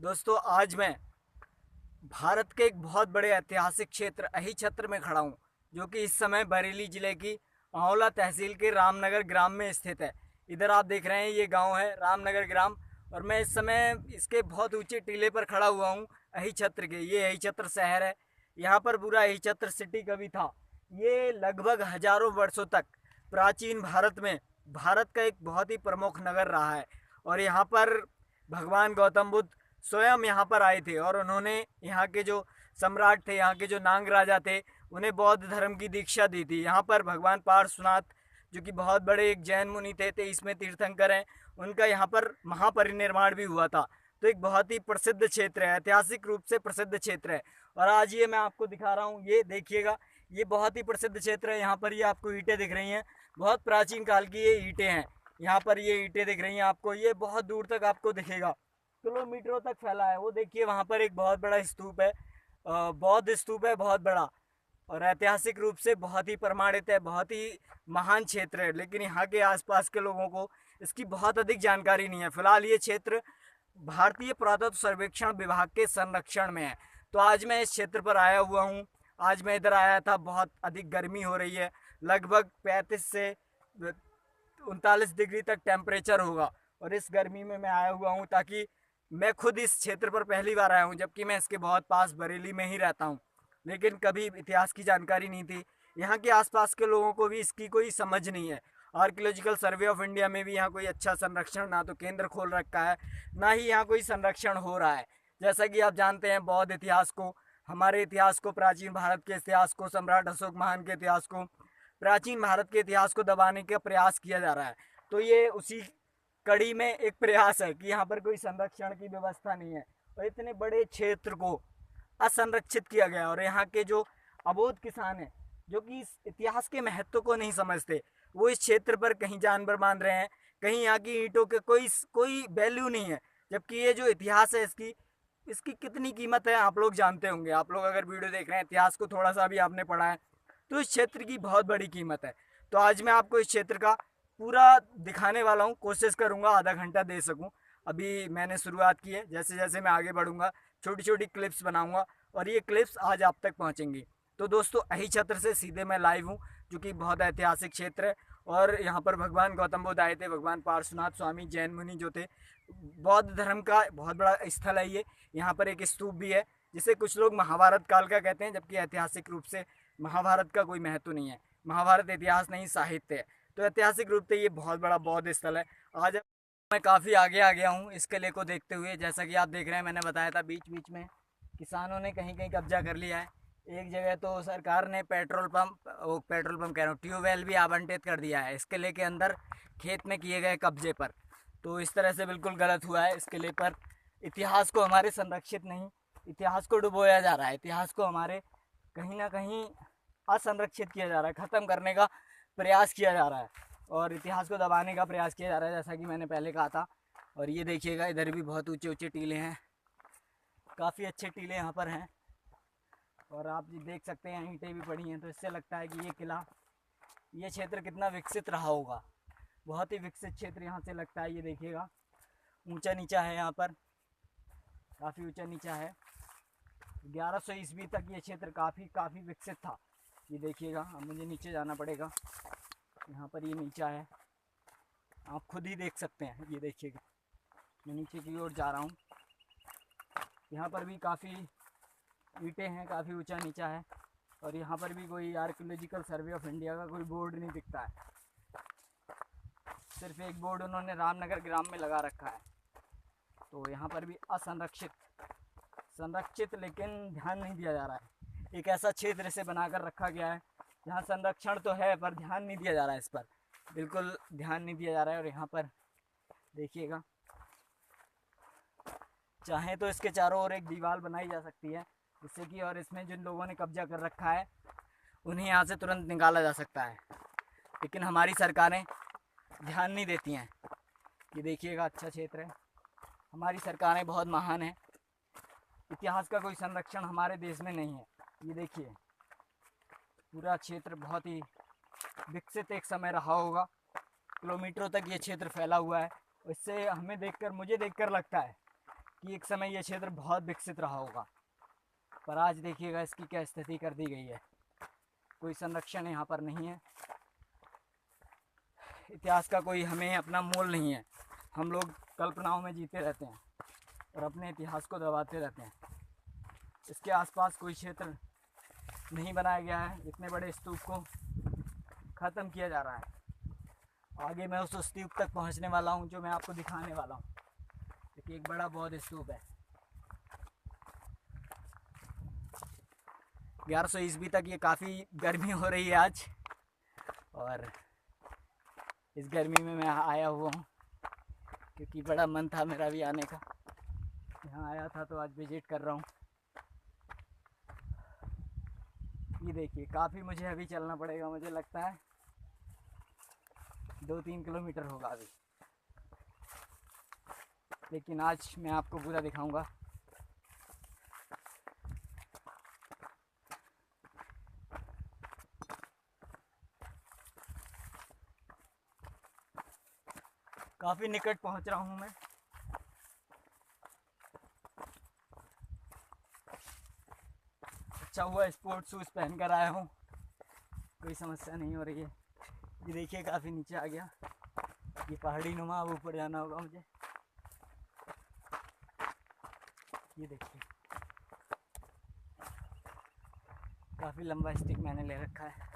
दोस्तों आज मैं भारत के एक बहुत बड़े ऐतिहासिक क्षेत्र अहिछत्र में खड़ा हूँ, जो कि इस समय बरेली जिले की आंवला तहसील के रामनगर ग्राम में स्थित है। इधर आप देख रहे हैं ये गांव है रामनगर ग्राम। और मैं इस समय इसके बहुत ऊंचे टीले पर खड़ा हुआ हूँ अहिछत्र के। ये अहिछत्र शहर है। यहाँ पर पूरा अहिछत्र सिटी कभी था। ये लगभग हजारों वर्षों तक प्राचीन भारत में भारत का एक बहुत ही प्रमुख नगर रहा है। और यहाँ पर भगवान गौतम बुद्ध स्वयं यहाँ पर आए थे और उन्होंने यहाँ के जो सम्राट थे, यहाँ के जो नांग राजा थे, उन्हें बौद्ध धर्म की दीक्षा दी थी। यहाँ पर भगवान पार्श्वनाथ, जो कि बहुत बड़े एक जैन मुनि थे, इसमें तीर्थंकर हैं, उनका यहाँ पर महापरिनिर्वाण भी हुआ था। तो एक बहुत ही प्रसिद्ध क्षेत्र है, ऐतिहासिक रूप से प्रसिद्ध क्षेत्र है। और आज ये मैं आपको दिखा रहा हूँ, ये देखिएगा, ये बहुत ही प्रसिद्ध क्षेत्र है। यहाँ पर ये आपको ईंटें दिख रही हैं, बहुत प्राचीन काल की ये ईंटें हैं। यहाँ पर ये ईंटें दिख रही हैं आपको, ये बहुत दूर तक आपको दिखेगा, किलोमीटरों तक फैला है। वो देखिए वहाँ पर एक बहुत बड़ा स्तूप है, बौद्ध स्तूप है, बहुत बड़ा और ऐतिहासिक रूप से बहुत ही प्रमाणित है, बहुत ही महान क्षेत्र है। लेकिन यहाँ के आसपास के लोगों को इसकी बहुत अधिक जानकारी नहीं है। फिलहाल ये क्षेत्र भारतीय पुरातत्व सर्वेक्षण विभाग के संरक्षण में है। तो आज मैं इस क्षेत्र पर आया हुआ हूँ। आज मैं इधर आया था, बहुत अधिक गर्मी हो रही है, लगभग 35 से 39 डिग्री तक टेम्परेचर होगा। और इस गर्मी में मैं आया हुआ हूँ ताकि मैं खुद इस क्षेत्र पर पहली बार आया हूँ, जबकि मैं इसके बहुत पास बरेली में ही रहता हूँ, लेकिन कभी इतिहास की जानकारी नहीं थी। यहाँ के आसपास के लोगों को भी इसकी कोई समझ नहीं है। आर्कियोलॉजिकल सर्वे ऑफ इंडिया में भी यहाँ कोई अच्छा संरक्षण ना तो केंद्र खोल रखा है, ना ही यहाँ कोई संरक्षण हो रहा है। जैसा कि आप जानते हैं, बौद्ध इतिहास को, हमारे इतिहास को, प्राचीन भारत के इतिहास को, सम्राट अशोक महान के इतिहास को, प्राचीन भारत के इतिहास को दबाने का प्रयास किया जा रहा है। तो ये उसी कड़ी में एक प्रयास है कि यहाँ पर कोई संरक्षण की व्यवस्था नहीं है और इतने बड़े क्षेत्र को असंरक्षित किया गया। और यहाँ के जो अबोध किसान हैं, जो कि इस इतिहास के महत्व को नहीं समझते, वो इस क्षेत्र पर कहीं जानवर बांध रहे हैं, कहीं यहाँ की ईंटों के कोई वैल्यू नहीं है। जबकि ये जो इतिहास है, इसकी इसकी कितनी कीमत है आप लोग जानते होंगे। आप लोग अगर वीडियो देख रहे हैं, इतिहास को थोड़ा सा भी आपने पढ़ा है, तो इस क्षेत्र की बहुत बड़ी कीमत है। तो आज मैं आपको इस क्षेत्र का पूरा दिखाने वाला हूँ, कोशिश करूँगा आधा घंटा दे सकूँ। अभी मैंने शुरुआत की है, जैसे जैसे मैं आगे बढ़ूँगा छोटी छोटी क्लिप्स बनाऊँगा और ये क्लिप्स आज आप तक पहुँचेंगी। तो दोस्तों, अहिछत्र से सीधे मैं लाइव हूँ, जो कि बहुत ऐतिहासिक क्षेत्र है। और यहाँ पर भगवान गौतम बुद्ध आए थे, भगवान पार्श्वनाथ स्वामी जैन मुनि जो थे, बौद्ध धर्म का बहुत बड़ा स्थल है ये। यहाँ पर एक स्तूप भी है, जिसे कुछ लोग महाभारत काल का कहते हैं, जबकि ऐतिहासिक रूप से महाभारत का कोई महत्व नहीं है। महाभारत इतिहास नहीं, साहित्य है। तो ऐतिहासिक रूप से ये बहुत बड़ा बौद्ध स्थल है। आज मैं काफ़ी आगे आ गया हूँ इस किले को देखते हुए। जैसा कि आप देख रहे हैं, मैंने बताया था बीच बीच में किसानों ने कहीं कहीं कब्जा कर लिया है। एक जगह तो सरकार ने पेट्रोल पंप कह रहा हूँ, ट्यूबवेल भी आवंटित कर दिया है इस किले के अंदर, खेत में किए गए कब्जे पर। तो इस तरह से बिल्कुल गलत हुआ है। इस किले पर इतिहास को हमारे संरक्षित नहीं, इतिहास को डुबोया जा रहा है, इतिहास को हमारे कहीं ना कहीं असंरक्षित किया जा रहा है, ख़त्म करने का प्रयास किया जा रहा है और इतिहास को दबाने का प्रयास किया जा रहा है, जैसा कि मैंने पहले कहा था। और ये देखिएगा, इधर भी बहुत ऊंचे ऊंचे टीले हैं, काफ़ी अच्छे टीले यहाँ पर हैं। और आप देख सकते हैं ईंटें भी पड़ी हैं, तो इससे लगता है कि ये किला, ये क्षेत्र कितना विकसित रहा होगा। बहुत ही विकसित क्षेत्र यहाँ से लगता है। ये देखिएगा, ऊंचा नीचा है, यहाँ पर काफ़ी ऊंचा नीचा है। 1100 ईस्वी तक ये क्षेत्र काफ़ी विकसित था। ये देखिएगा, अब मुझे नीचे जाना पड़ेगा। यहाँ पर ये नीचा है, आप खुद ही देख सकते हैं। ये देखिएगा, मैं नीचे की ओर जा रहा हूँ। यहाँ पर भी काफ़ी ईंटें हैं, काफ़ी ऊंचा नीचा है। और यहाँ पर भी कोई आर्कियोलॉजिकल सर्वे ऑफ इंडिया का कोई बोर्ड नहीं दिखता है, सिर्फ एक बोर्ड उन्होंने रामनगर ग्राम में लगा रखा है। तो यहाँ पर भी संरक्षित लेकिन ध्यान नहीं दिया जा रहा है। एक ऐसा क्षेत्र से बनाकर रखा गया है जहाँ संरक्षण तो है पर ध्यान नहीं दिया जा रहा है, इस पर बिल्कुल ध्यान नहीं दिया जा रहा है। और यहाँ पर देखिएगा, चाहे तो इसके चारों ओर एक दीवार बनाई जा सकती है, जिससे कि और इसमें जिन लोगों ने कब्जा कर रखा है उन्हें यहाँ से तुरंत निकाला जा सकता है। लेकिन हमारी सरकारें ध्यान नहीं देती हैं। ये देखिएगा, अच्छा क्षेत्र है, हमारी सरकारें बहुत महान हैं। इतिहास का कोई संरक्षण हमारे देश में नहीं है। ये देखिए, पूरा क्षेत्र बहुत ही विकसित एक समय रहा होगा, किलोमीटरों तक ये क्षेत्र फैला हुआ है। इससे मुझे देखकर लगता है कि एक समय यह क्षेत्र बहुत विकसित रहा होगा, पर आज देखिएगा इसकी क्या स्थिति कर दी गई है। कोई संरक्षण यहाँ पर नहीं है। इतिहास का कोई हमें अपना मोल नहीं है। हम लोग कल्पनाओं में जीते रहते हैं और अपने इतिहास को दबाते रहते हैं। इसके आसपास कोई क्षेत्र नहीं बनाया गया है। इतने बड़े स्तूप को ख़त्म किया जा रहा है। आगे मैं उस स्तूप तक पहुंचने वाला हूं जो मैं आपको दिखाने वाला हूं। देखिए एक बड़ा बौद्ध स्तूप है। 1100 ईस्वी तक ये काफ़ी गर्मी हो रही है आज, और इस गर्मी में मैं आया हुआ हूँ क्योंकि बड़ा मन था मेरा भी आने का। यहाँ आया था तो आज विजिट कर रहा हूँ। ये देखिए काफ़ी मुझे अभी चलना पड़ेगा, मुझे लगता है 2-3 किलोमीटर होगा अभी, लेकिन आज मैं आपको पूरा दिखाऊंगा। काफ़ी निकट पहुंच रहा हूं मैं। अच्छा हुआ स्पोर्ट्स शूज़ पहन कर आया हूँ, कोई समस्या नहीं हो रही है। ये देखिए काफ़ी नीचे आ गया। ये पहाड़ी नुमा, अब ऊपर जाना होगा मुझे। ये देखिए काफ़ी लंबा स्टिक मैंने ले रखा है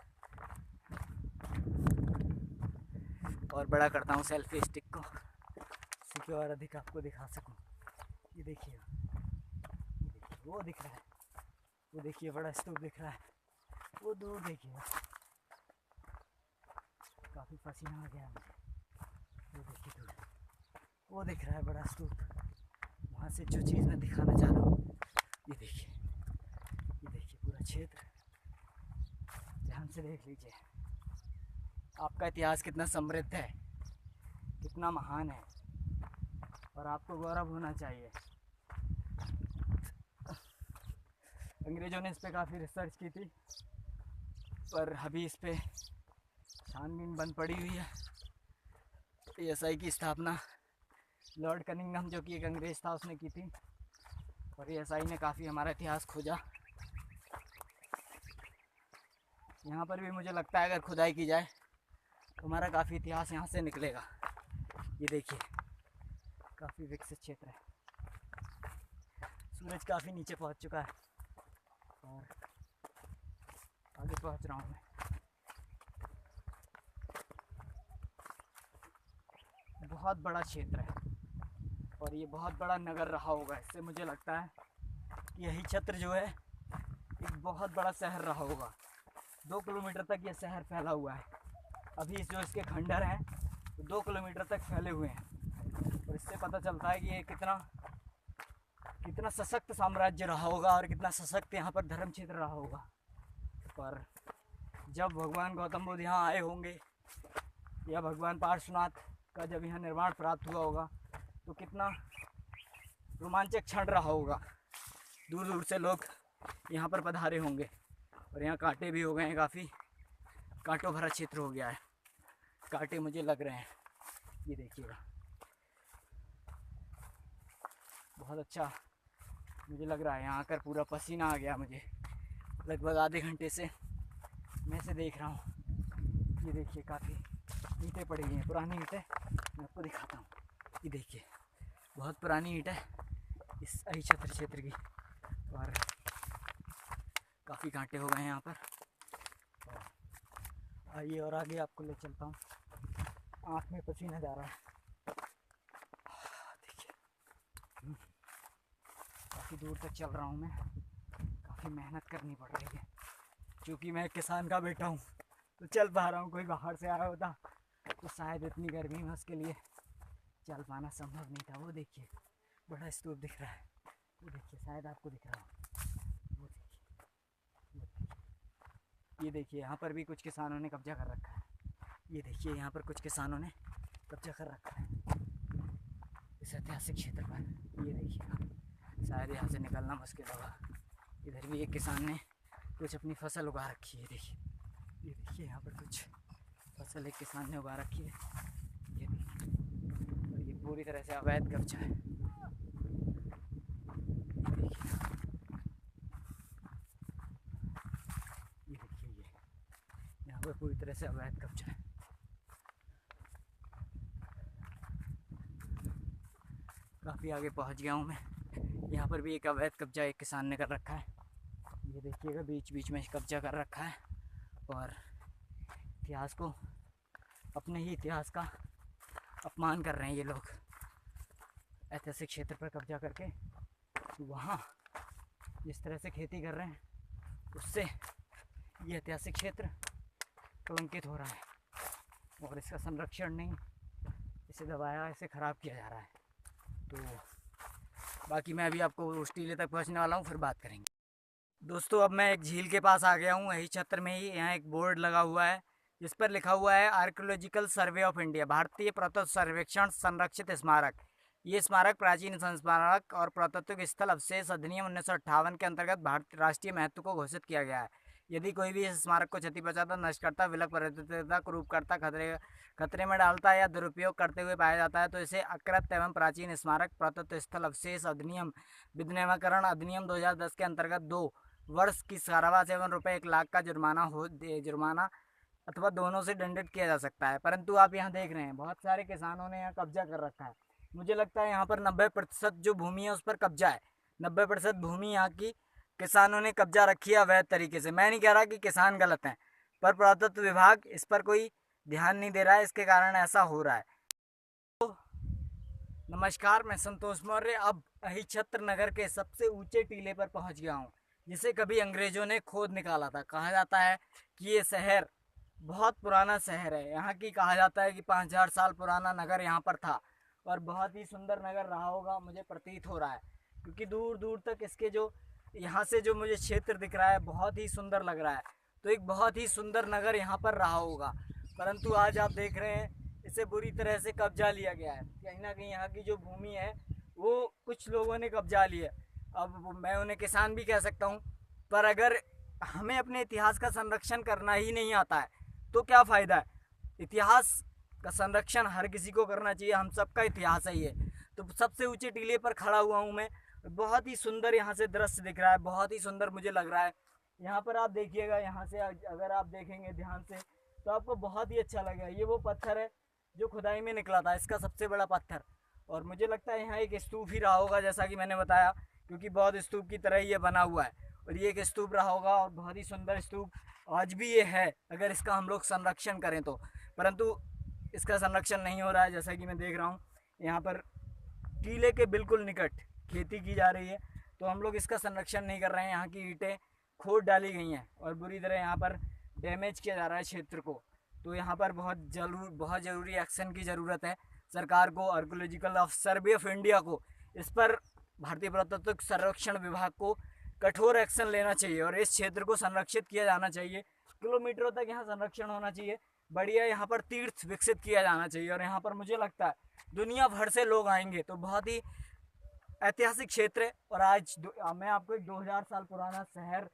और बड़ा करता हूँ सेल्फी स्टिक को, ताकि और अधिक आपको दिखा सकूँ। ये देखिए वो दिख रहा है, वो देखिए बड़ा स्तूप दिख रहा है, वो दूर देखिए। काफ़ी पसीना आ गया मुझे। वो देखिए दूर, वो दिख रहा है बड़ा स्तूप। वहाँ से जो चीज़ मैं दिखाना चाह रहा हूँ, ये देखिए पूरा क्षेत्र ध्यान से देख लीजिए। आपका इतिहास कितना समृद्ध है, कितना महान है, और आपको गौरव होना चाहिए। अंग्रेज़ों ने इस पर काफ़ी रिसर्च की थी, पर अभी इस पर छानबीन बंद पड़ी हुई है। ASI की स्थापना लॉर्ड कनिंगम, जो कि एक अंग्रेज़ था, उसने की थी, और ASI ने काफ़ी हमारा इतिहास खोजा। यहाँ पर भी मुझे लगता है अगर खुदाई की जाए तो हमारा काफ़ी इतिहास यहाँ से निकलेगा। ये देखिए काफ़ी विकसित क्षेत्र है। सूरज काफ़ी नीचे पहुँच चुका है और आगे पहुँच रहा हूँ मैं। बहुत बड़ा क्षेत्र है और ये बहुत बड़ा नगर रहा होगा। इससे मुझे लगता है कि यही क्षेत्र जो है एक बहुत बड़ा शहर रहा होगा। 2 किलोमीटर तक ये शहर फैला हुआ है। अभी जो इसके खंडर हैं तो 2 किलोमीटर तक फैले हुए हैं, और इससे पता चलता है कि ये कितना सशक्त साम्राज्य रहा होगा और कितना सशक्त यहाँ पर धर्म क्षेत्र रहा होगा। पर जब भगवान गौतम बुद्ध यहाँ आए होंगे या भगवान पार्श्वनाथ का जब यहाँ निर्माण प्राप्त हुआ होगा तो कितना रोमांचक क्षण रहा होगा। दूर दूर से लोग यहाँ पर पधारे होंगे, और यहाँ कांटे भी हो गए हैं, काफ़ी कांटों भरा क्षेत्र हो गया है। कांटे मुझे लग रहे हैं, ये देखिएगा। बहुत अच्छा मुझे लग रहा है, यहाँ आकर पूरा पसीना आ गया मुझे। लगभग आधे घंटे से मैं इसे देख रहा हूँ। ये देखिए काफ़ी ईंटें पड़ी हुई हैं, पुरानी ईंटें। मैं आपको दिखाता हूँ। ये देखिए बहुत पुरानी ईंट है इस अहिछत्र क्षेत्र की, और काफ़ी कांटे हो गए हैं यहाँ पर। आइए और आगे आपको ले चलता हूँ। आँख में पसीना जा रहा है, देखिए काफ़ी दूर तक चल रहा हूँ मैं। काफ़ी मेहनत करनी पड़ रही है क्योंकि मैं किसान का बेटा हूँ तो चल पा रहा हूँ। कोई बाहर से आया होता तो शायद इतनी गर्मी में उसके लिए चल पाना संभव नहीं था। वो देखिए बड़ा स्तूप दिख रहा है, वो देखिए शायद आपको दिख रहा हो। वो देखिए, ये देखिए यहाँ पर भी कुछ किसानों ने कब्जा कर रखा है। ये देखिए यहाँ पर कुछ किसानों ने कब्जा कर रखा है इस ऐतिहासिक क्षेत्र पर। ये देखिए शायद यहाँ से निकलना मुश्किल होगा। इधर भी एक किसान ने कुछ अपनी फसल उगा रखी है। देखिए ये देखिए यहाँ पर कुछ फसल एक किसान ने उगा रखी है। ये देखिए, और ये पूरी तरह से अवैध कब्जा है। पर पूरी तरह से अवैध कब्जा है। काफ़ी आगे पहुंच गया हूं मैं। यहाँ पर भी एक अवैध कब्जा एक किसान ने कर रखा है। ये देखिएगा बीच बीच में कब्जा कर रखा है और इतिहास को, अपने ही इतिहास का अपमान कर रहे हैं ये लोग। ऐतिहासिक क्षेत्र पर कब्जा करके वहाँ जिस तरह से खेती कर रहे हैं उससे ये ऐतिहासिक क्षेत्र कलंकित हो रहा है और इसका संरक्षण नहीं, इसे दबाया, इसे ख़राब किया जा रहा है। तो बाकी मैं अभी आपको उस टीले तक पहुंचने वाला हूं, फिर बात करेंगे। दोस्तों अब मैं एक झील के पास आ गया हूं, यही क्षेत्र में ही। यहाँ एक बोर्ड लगा हुआ है जिस पर लिखा हुआ है आर्कियोलॉजिकल सर्वे ऑफ इंडिया, भारतीय पुरातत्व सर्वेक्षण संरक्षित स्मारक। ये स्मारक प्राचीन स्मारक और पुरातत्व स्थल अवशेष अधिनियम 1958 के अंतर्गत भारतीय राष्ट्रीय महत्व को घोषित किया गया है। यदि कोई भी इस स्मारक को क्षति पहुंचाता, नष्ट करता, विलुप्त परिवर्तिता, कुरूप करता, खतरे में डालता या दुरुपयोग करते हुए पाया जाता है तो इसे अकृत एवं प्राचीन स्मारक पुरातत्व स्थल अवशेष अधिनियम विनियमकरण अधिनियम 2010 के अंतर्गत 2 वर्ष की कारावास एवं ₹1,00,000 का जुर्माना अथवा दोनों से दंडित किया जा सकता है। परंतु आप यहाँ देख रहे हैं बहुत सारे किसानों ने यहाँ कब्जा कर रखा है। मुझे लगता है यहाँ पर 90% जो भूमि है उस पर कब्जा है। 90% भूमि यहाँ की किसानों ने कब्जा रखी है अवैध तरीके से। मैं नहीं कह रहा कि किसान गलत हैं, पर पुरातत्व विभाग इस पर कोई ध्यान नहीं दे रहा है, इसके कारण ऐसा हो रहा है। तो नमस्कार, मैं संतोष मौर्य अब अहिच्छत्र नगर के सबसे ऊंचे टीले पर पहुंच गया हूं, जिसे कभी अंग्रेजों ने खोद निकाला था। कहा जाता है कि ये शहर बहुत पुराना शहर है। यहाँ की कहा जाता है कि 5000 साल पुराना नगर यहाँ पर था और बहुत ही सुंदर नगर रहा होगा, मुझे प्रतीत हो रहा है, क्योंकि दूर दूर तक इसके जो यहाँ से जो मुझे क्षेत्र दिख रहा है बहुत ही सुंदर लग रहा है। तो एक बहुत ही सुंदर नगर यहाँ पर रहा होगा, परंतु आज आप देख रहे हैं इसे बुरी तरह से कब्जा लिया गया है। कहीं ना कहीं यहाँ की जो भूमि है वो कुछ लोगों ने कब्जा ली है। अब मैं उन्हें किसान भी कह सकता हूँ, पर अगर हमें अपने इतिहास का संरक्षण करना ही नहीं आता है तो क्या फ़ायदा है। इतिहास का संरक्षण हर किसी को करना चाहिए, हम सबका इतिहास है ये। तो सबसे ऊंचे टीले पर खड़ा हुआ हूँ मैं, बहुत ही सुंदर यहाँ से दृश्य दिख रहा है, बहुत ही सुंदर मुझे लग रहा है। यहाँ पर आप देखिएगा, यहाँ से अगर आप देखेंगे ध्यान से तो आपको बहुत ही अच्छा लगेगा। ये वो पत्थर है जो खुदाई में निकला था, इसका सबसे बड़ा पत्थर। और मुझे लगता है यहाँ एक स्तूप ही रहा होगा, जैसा कि मैंने बताया, क्योंकि बहुत स्तूप की तरह ये बना हुआ है और ये एक स्तूप रहा होगा और बहुत ही सुंदर स्तूप आज भी ये है अगर इसका हम लोग संरक्षण करें तो। परंतु इसका संरक्षण नहीं हो रहा है। जैसा कि मैं देख रहा हूँ यहाँ पर टीले के बिल्कुल निकट खेती की जा रही है, तो हम लोग इसका संरक्षण नहीं कर रहे हैं। यहाँ की ईंटें खोद डाली गई हैं और बुरी तरह यहाँ पर डैमेज किया जा रहा है क्षेत्र को। तो यहाँ पर बहुत ज़रूरी एक्शन की ज़रूरत है सरकार को, आर्कियोलॉजिकल सर्वे ऑफ इंडिया को। इस पर भारतीय पुरातत्व सर्वेक्षण विभाग को कठोर एक्शन लेना चाहिए और इस क्षेत्र को संरक्षित किया जाना चाहिए। किलोमीटरों तक यहाँ संरक्षण होना चाहिए। बढ़िया यहाँ पर तीर्थ विकसित किया जाना चाहिए और यहाँ पर मुझे लगता है दुनिया भर से लोग आएंगे। तो बहुत ही ऐतिहासिक क्षेत्र है और आज मैं आपको एक 2000 साल पुराना शहर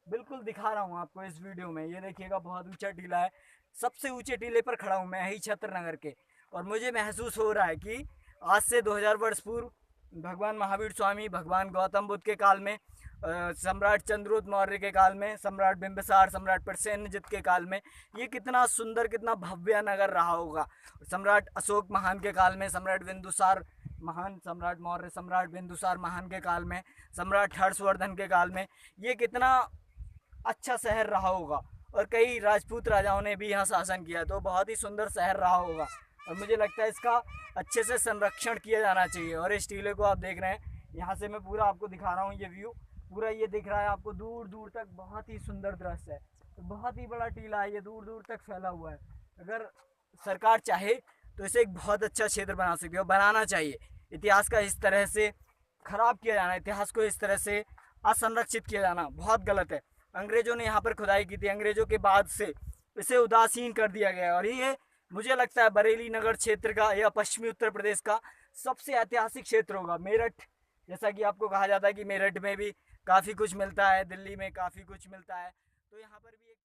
बिल्कुल दिखा रहा हूँ आपको इस वीडियो में। ये देखिएगा बहुत ऊंचा टीला है, सबसे ऊंचे टीले पर खड़ा हूँ मैं अहिच्छत्र नगर के। और मुझे महसूस हो रहा है कि आज से 2000 वर्ष पूर्व भगवान महावीर स्वामी, भगवान गौतम बुद्ध के काल में, सम्राट चंद्रगुप्त मौर्य के काल में, सम्राट बिंबिसार, सम्राट प्रसेनजित के काल में ये कितना सुंदर, कितना भव्य नगर रहा होगा। सम्राट अशोक महान के काल में, सम्राट बिंदुसार महान, सम्राट मौर्य, सम्राट बिंदुसार महान के काल में, सम्राट हर्षवर्धन के काल में ये कितना अच्छा शहर रहा होगा। और कई राजपूत राजाओं ने भी यहाँ शासन किया, तो बहुत ही सुंदर शहर रहा होगा। और मुझे लगता है इसका अच्छे से संरक्षण किया जाना चाहिए। और इस टीले को आप देख रहे हैं, यहाँ से मैं पूरा आपको दिखा रहा हूँ, ये व्यू पूरा ये दिख रहा है आपको दूर दूर तक। बहुत ही सुंदर दृश्य है, तो बहुत ही बड़ा टीला है, ये दूर दूर तक फैला हुआ है। अगर सरकार चाहे तो इसे एक बहुत अच्छा क्षेत्र बना सकती है और बनाना चाहिए। इतिहास का इस तरह से खराब किया जाना, इतिहास को इस तरह से असंरक्षित किया जाना बहुत गलत है। अंग्रेजों ने यहाँ पर खुदाई की थी, अंग्रेजों के बाद से इसे उदासीन कर दिया गया। और ये मुझे लगता है बरेली नगर क्षेत्र का या पश्चिमी उत्तर प्रदेश का सबसे ऐतिहासिक क्षेत्र होगा। मेरठ, जैसा कि आपको कहा जाता है कि मेरठ में भी काफ़ी कुछ मिलता है, दिल्ली में काफ़ी कुछ मिलता है, तो यहाँ पर भी एक